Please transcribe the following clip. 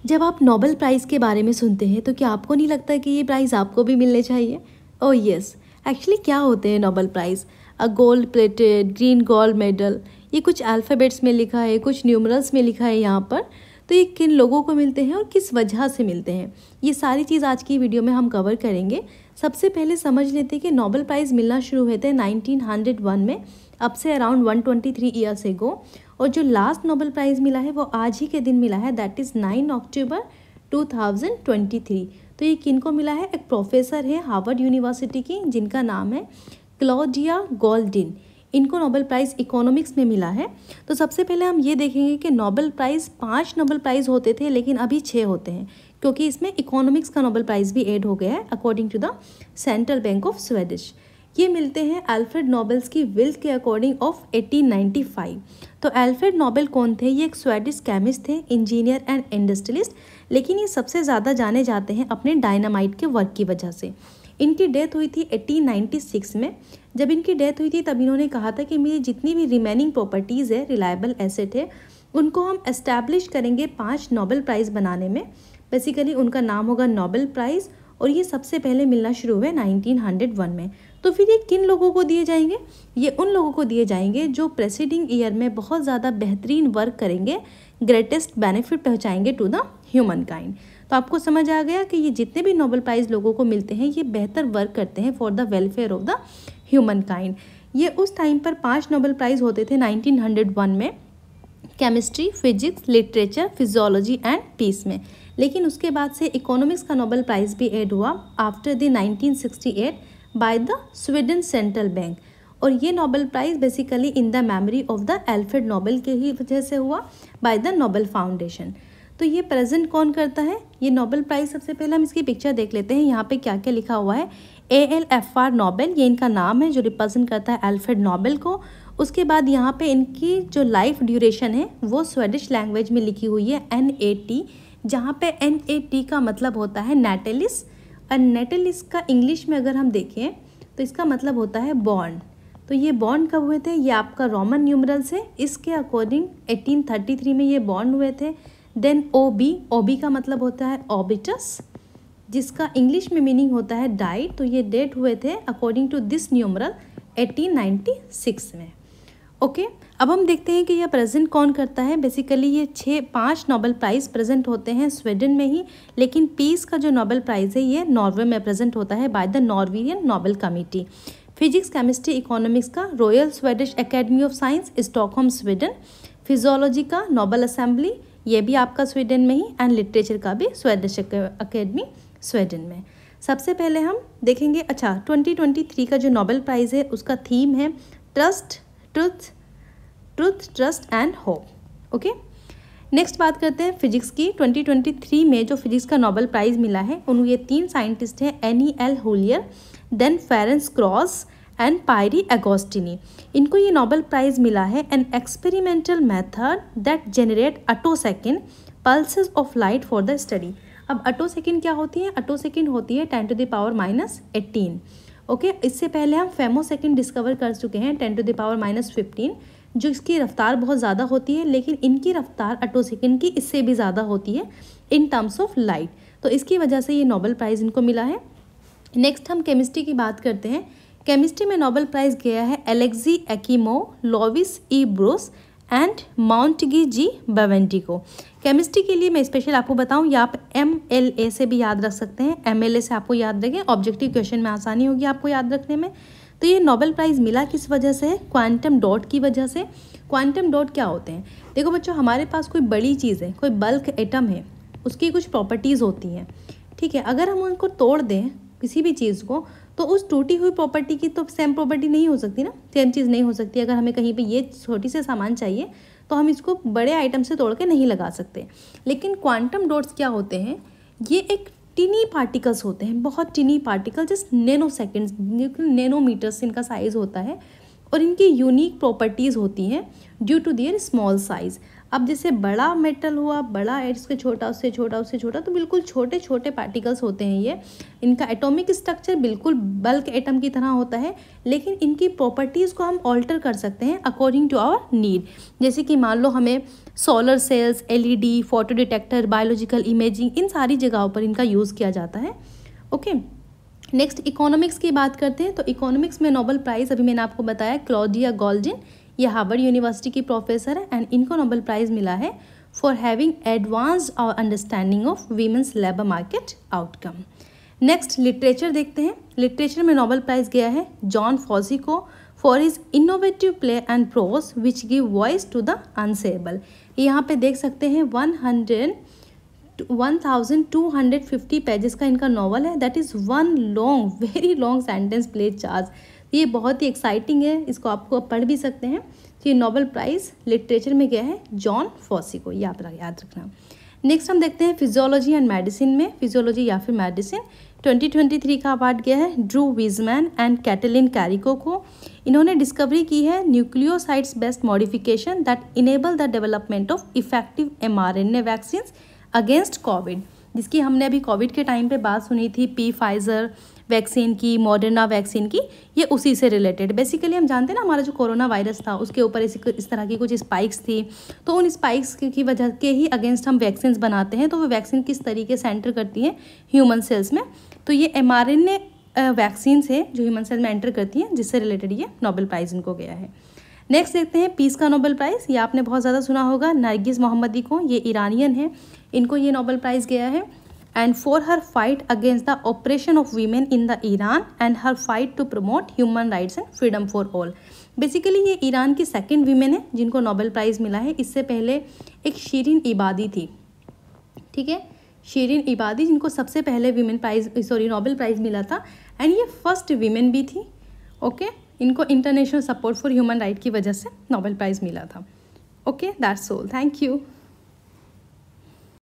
जब आप Nobel prize के बारे में सुनते हैं तो क्या आपको नहीं लगता कि ये प्राइज़ आपको भी मिलने चाहिए? ओह यस, एक्चुअली क्या होते हैं Nobel prize? A gold plated green gold medal, ये कुछ अल्फ़ाबेट्स में लिखा है, कुछ न्यूमरल्स में लिखा है यहाँ पर। तो ये किन लोगों को मिलते हैं और किस वजह से मिलते हैं, ये सारी चीज़ आज की वीडियो में हम कवर करेंगे। सबसे पहले समझ लेते हैं कि नोबेल प्राइज़ मिलना शुरू हुए थे 1901 में, अब से अराउंड 123 ईयर्स एगो। और जो लास्ट नोबेल प्राइज़ मिला है वो आज ही के दिन मिला है, दैट इज़ 9 अक्टूबर 2023। तो ये किन को मिला है? एक प्रोफेसर है हार्वर्ड यूनिवर्सिटी की जिनका नाम है क्लॉडिया गोल्डिन। इनको नोबेल प्राइज़ इकोनॉमिक्स में मिला है। तो सबसे पहले हम ये देखेंगे कि नोबेल प्राइज़ 5 नोबेल प्राइज़ होते थे लेकिन अभी 6 होते हैं, क्योंकि इसमें इकोनॉमिक्स का नोबेल प्राइज़ भी ऐड हो गया है according to the central bank of Swedish. ये मिलते हैं अल्फ्रेड नोबेल्स की विल के अकॉर्डिंग ऑफ 1895। तो अल्फ्रेड नोबेल कौन थे? ये एक स्वीडिश केमिस्ट थे, इंजीनियर एंड इंडस्ट्रियलिस्ट, लेकिन ये सबसे ज़्यादा जाने जाते हैं अपने डायनामाइट के वर्क की वजह से। इनकी डेथ हुई थी 1896 में। जब इनकी डेथ हुई थी तब इन्होंने कहा था कि मेरी जितनी भी रिमेनिंग प्रॉपर्टीज़ है, रिलायबल एसेट है, उनको हम एस्टैब्लिश करेंगे 5 नोबेल प्राइज़ बनाने में। बेसिकली उनका नाम होगा नोबेल प्राइज़, और ये सबसे पहले मिलना शुरू हुए 1901 में। तो फिर ये किन लोगों को दिए जाएंगे? ये उन लोगों को दिए जाएंगे जो प्रेसिडिंग ईयर में बहुत ज़्यादा बेहतरीन वर्क करेंगे, ग्रेटेस्ट बेनिफिट पहुंचाएंगे टू द ह्यूमन काइंड। तो आपको समझ आ गया कि ये जितने भी नोबेल प्राइज़ लोगों को मिलते हैं ये बेहतर वर्क करते हैं for the welfare of the human kind. ये उस टाइम पर 5 नोबेल प्राइज़ होते थे 1901 में, chemistry, physics, literature, physiology and peace में। लेकिन उसके बाद से इकोनॉमिक्स का नोबेल प्राइज़ भी ऐड हुआ after the 1968 by the Sweden central bank. और ये Nobel prize basically in the memory of the Alfred Nobel के ही वजह से हुआ बाय द नोबेल फाउंडेशन। तो ये प्रेजेंट कौन करता है ये नोबेल प्राइज़? सबसे पहले हम इसकी पिक्चर देख लेते हैं। यहाँ पे क्या क्या लिखा हुआ है। ALFR नोबेल, ये इनका नाम है जो रिप्रेजेंट करता है अल्फ्रेड नोबेल को। उसके बाद यहाँ पे इनकी जो लाइफ ड्यूरेशन है वो स्वीडिश लैंग्वेज में लिखी हुई है NAT, जहाँ पे NAT का मतलब होता है नेटेलिस, और नेटेलिस का इंग्लिश में अगर हम देखें तो इसका मतलब होता है बॉर्न। तो ये बॉर्न कब हुए थे? ये आपका रोमन न्यूमरल्स है, इसके अकॉर्डिंग 1833 में ये बॉर्न हुए थे। देन OB का मतलब होता है ऑबिटस, जिसका इंग्लिश में मीनिंग होता है डाइड। तो ये डेट हुए थे अकॉर्डिंग टू दिस न्यूमरल 1896 में। ओके, अब हम देखते हैं कि यह प्रेजेंट कौन करता है। बेसिकली ये 5 नोबेल प्राइज़ प्रेजेंट होते हैं स्वीडन में ही, लेकिन पीस का जो नोबेल प्राइज़ है ये नॉर्वे में प्रेजेंट होता है by the Norwegian Nobel committee. Physics, chemistry, economics का royal Swedish academy of science, Stockholm, Sweden. Physiology का नोबेल असेंबली, ये भी आपका स्वीडन में ही। एंड लिटरेचर का भी स्वीडिश एकेडमी स्वीडन में। सबसे पहले हम देखेंगे, 2023 का जो नोबेल प्राइज़ है उसका थीम है truth, trust and hope. Okay, next बात करते हैं फिजिक्स की। 2023 में जो फिजिक्स का नोबेल प्राइज़ मिला है उन ये 3 साइंटिस्ट हैं, NEL Huillier, then Ferenc Krausz and Pierre Agostini. इनको ये नोबेल प्राइज़ मिला है an experimental method that generate attosecond pulses of light for the study. अब अटोसेकेंड क्या होती है? अटोसेकेंड होती है 10 to the power -18। ओके, इससे पहले हम फेमोसेकेंड डिस्कवर कर चुके हैं 10 to the power -15, जो इसकी रफ्तार बहुत ज़्यादा होती है, लेकिन इनकी रफ्तार अटोसेकेंड की इससे भी ज़्यादा होती है इन टर्म्स ऑफ लाइट। तो इसकी वजह से ये नोबेल प्राइज़ इनको मिला है। नेक्स्ट हम केमिस्ट्री की बात करते हैं। केमिस्ट्री में नोबेल प्राइज़ गया है Alexei Ekimov, Louis E Brus and माउंटगी G बेवेंटी को। केमिस्ट्री के लिए मैं स्पेशल आपको बताऊं, या आप MLA से भी याद रख सकते हैं। MLA से आपको याद रखें, ऑब्जेक्टिव क्वेश्चन में आसानी होगी आपको याद रखने में। तो ये नोबेल प्राइज़ मिला किस वजह से है? क्वांटम डॉट की वजह से। क्वांटम डॉट क्या होते हैं? देखो बच्चों, हमारे पास कोई बड़ी चीज़ है, कोई बल्क एटम है, उसकी कुछ प्रॉपर्टीज़ होती हैं, ठीक है। अगर हम उनको तोड़ दें किसी भी चीज़ को, तो उस टूटी हुई प्रॉपर्टी की तो सेम प्रॉपर्टी नहीं हो सकती ना, सेम चीज़ नहीं हो सकती। अगर हमें कहीं पे ये छोटी से सामान चाहिए तो हम इसको बड़े आइटम से तोड़ के नहीं लगा सकते। लेकिन क्वांटम डॉट्स क्या होते हैं? ये एक टिनी पार्टिकल्स होते हैं, बहुत tiny particle, just nano seconds, nanometres इनका साइज़ होता है, और इनकी यूनिक प्रॉपर्टीज़ होती हैं due to their small size. अब जैसे बड़ा मेटल हुआ, बड़ा इसके छोटा, उससे छोटा, उससे छोटा, तो बिल्कुल छोटे छोटे पार्टिकल्स होते हैं ये। इनका एटॉमिक स्ट्रक्चर बिल्कुल बल्क एटम की तरह होता है, लेकिन इनकी प्रॉपर्टीज़ को हम ऑल्टर कर सकते हैं अकॉर्डिंग टू आवर नीड। जैसे कि मान लो हमें solar cells, LED, photo detector, biological imaging, इन सारी जगहों पर इनका यूज़ किया जाता है। ओके, नेक्स्ट इकोनॉमिक्स की बात करते हैं। तो इकोनॉमिक्स में नोबेल प्राइज़ अभी मैंने आपको बताया क्लॉडिया गोल्डिन, ये हार्वर्ड यूनिवर्सिटी की प्रोफेसर है एंड इनको नोबेल प्राइज़ मिला है for having advanced our understanding of women's labour market outcome. Next literature देखते हैं। लिटरेचर में नोबेल प्राइज़ गया है जॉन फॉसी को for his innovative play and prose which give voice to the unsayable. यहाँ पे देख सकते हैं 1250 पेजेस का इनका नॉवल है। That is one long, very long sentence play charge. ये बहुत ही एक्साइटिंग है, इसको आपको पढ़ भी सकते हैं। तो ये नोबेल प्राइज़ लिटरेचर में गया है जॉन फॉसी को, याद रखना। नेक्स्ट हम देखते हैं फिजियोलॉजी एंड मेडिसिन में, फिजियोलॉजी या फिर मेडिसिन 2023 का अवार्ड गया है Drew Weissman and Katalin Kariko को। इन्होंने डिस्कवरी की है nucleosides based modification that enable the development of effective mRNA vaccine against Covid, जिसकी हमने अभी कोविड के टाइम पे बात सुनी थी, फाइजर वैक्सीन की, मॉडर्ना वैक्सीन की, ये उसी से रिलेटेड। बेसिकली हम जानते हैं ना हमारा जो कोरोना वायरस था उसके ऊपर इस तरह की कुछ स्पाइक्स थी, तो उन स्पाइक्स की वजह के ही अगेंस्ट हम वैक्सीन बनाते हैं। तो वो वैक्सीन किस तरीके से एंटर करती है ह्यूमन सेल्स में, तो ये mRNA वैक्सीन से जो ह्यूमन सेल में एंटर करती हैं, जिससे रिलेटेड ये नोबेल प्राइज़ इनको गया है। नेक्स्ट देखते हैं पीस का नोबेल प्राइज़। ये आपने बहुत ज़्यादा सुना होगा नरगिस मोहम्मदी को, ये ईरानियन है, इनको ये नोबेल प्राइज़ गया है and for her fight against the operation of women in the Iran and her fight to promote human rights and freedom for all. Basically ये ईरान की सेकंड वीमेन है जिनको नोबेल प्राइज़ मिला है। इससे पहले एक शिरीन इबादी थी, ठीक है, शिरीन इबादी, जिनको सबसे पहले नोबेल प्राइज़ मिला था एंड ये फर्स्ट वीमेन भी थी। ओके, इनको international support for human right की वजह से नोबेल प्राइज़ मिला था। Okay, that's all, thank you.